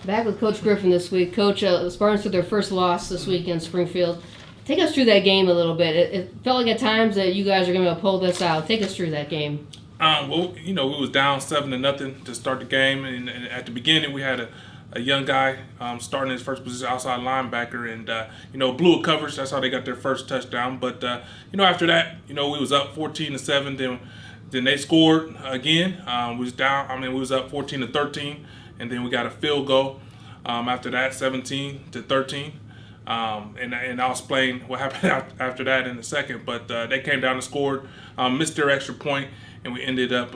Back with Coach Griffin this week. Coach, the Spartans took their first loss this week in Springfield. Take us through that game a little bit. It felt like at times that you guys are going to pull this out. Take us through that game. Well, we was down 7-0 to start the game, and at the beginning we had a young guy starting his first position outside linebacker, and blew a coverage. That's how they got their first touchdown. But after that, we was up 14-7. Then they scored again. We was down. We was up 14-13, and then we got a field goal. After that, 17-13. And I'll explain what happened after that in a second. But they came down and scored, missed their extra point, and we ended up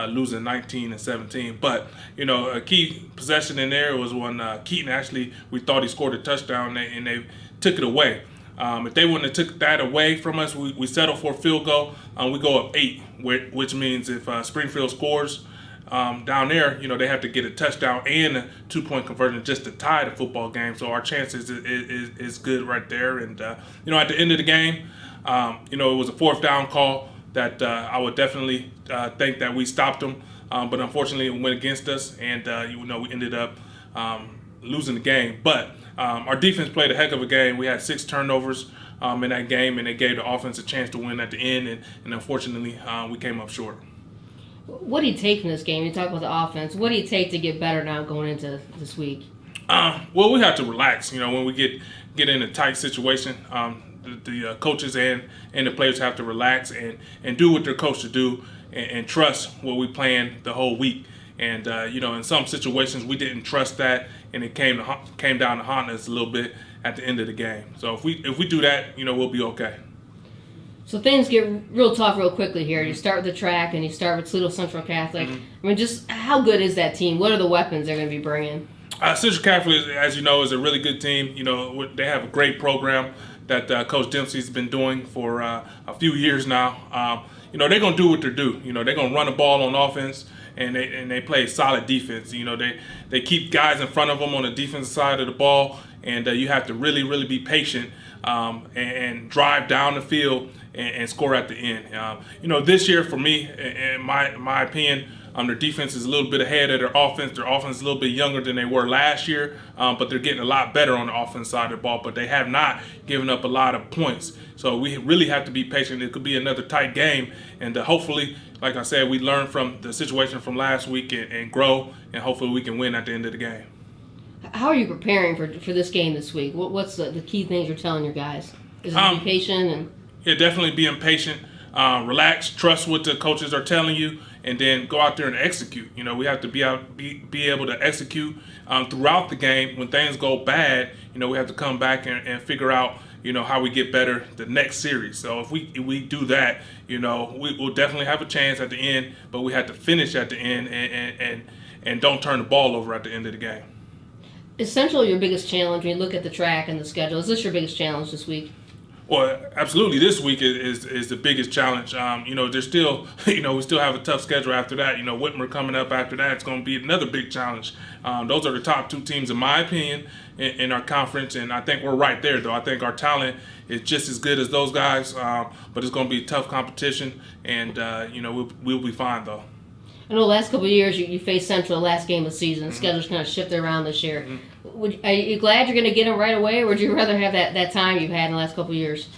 losing 19-17. But a key possession in there was when Keaton actually, we thought he scored a touchdown, and they took it away. If they wouldn't have took that away from us, we settled for a field goal. We go up 8, which means if Springfield scores down there, they have to get a touchdown and a 2-point conversion just to tie the football game. So our chances is good right there. And at the end of the game, it was a 4th down call that I would definitely think that we stopped them. But unfortunately, it went against us, and we ended up losing the game. But our defense played a heck of a game. We had 6 turnovers in that game, and it gave the offense a chance to win at the end. And unfortunately, we came up short. What do you take from this game? You talk about the offense. What do you take to get better now going into this week? Well, we have to relax. When we get in a tight situation, the coaches and the players have to relax and do what they're coached to do and trust what we planned the whole week. And in some situations we didn't trust that, and it came down to haunt us a little bit at the end of the game. So if we do that, we'll be okay. So things get real tough real quickly here. You start with the TRAC and you start with Toledo Central Catholic. Mm-hmm. Just how good is that team? What are the weapons they're going to be bringing? Central Catholic, as you know, is a really good team. They have a great program that Coach Dempsey's been doing for a few years now. They're going to do what they do. They're going to run the ball on offense, and they play solid defense. They keep guys in front of them on the defensive side of the ball, and you have to really, really be patient and drive down the field and score at the end. This year for me, in my opinion, their defense is a little bit ahead of their offense. Their offense is a little bit younger than they were last year, but they're getting a lot better on the offense side of the ball. But they have not given up a lot of points. So we really have to be patient. It could be another tight game, and hopefully, like I said, we learn from the situation from last week and grow, and hopefully we can win at the end of the game. How are you preparing for this game this week? What's the key things you're telling your guys? Is it be patient and? Yeah, definitely being patient, relax, trust what the coaches are telling you, and then go out there and execute. We have to be able to execute throughout the game. When things go bad, we have to come back and figure out, how we get better the next series. So if we do that, we'll definitely have a chance at the end, but we have to finish at the end and don't turn the ball over at the end of the game. Is Central your biggest challenge when you look at the TRAC and the schedule? Is this your biggest challenge this week? Well, absolutely. This week is the biggest challenge. There's still, we still have a tough schedule after that. Whitmer coming up after that. It's going to be another big challenge. Those are the top 2 teams, in my opinion, in our conference, and I think we're right there, though. I think our talent is just as good as those guys, but it's going to be a tough competition, and, we'll be fine, though. I know the last couple of years you faced Central the last game of the season. The schedule's kind of shifted around this year. Are you glad you're going to get them right away, or would you rather have that time you've had in the last couple of years?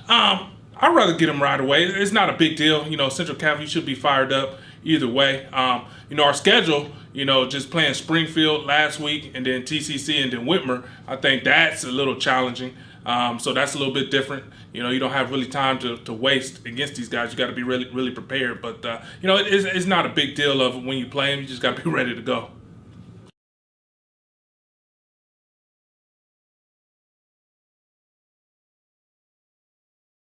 I'd rather get them right away. It's not a big deal. Central Catholic should be fired up either way. Our schedule, just playing Springfield last week and then TCC and then Whitmer, I think that's a little challenging. So that's a little bit different. You don't have really time to waste against these guys. You got to be really, really prepared. But, it's not a big deal of when you play them. You just got to be ready to go.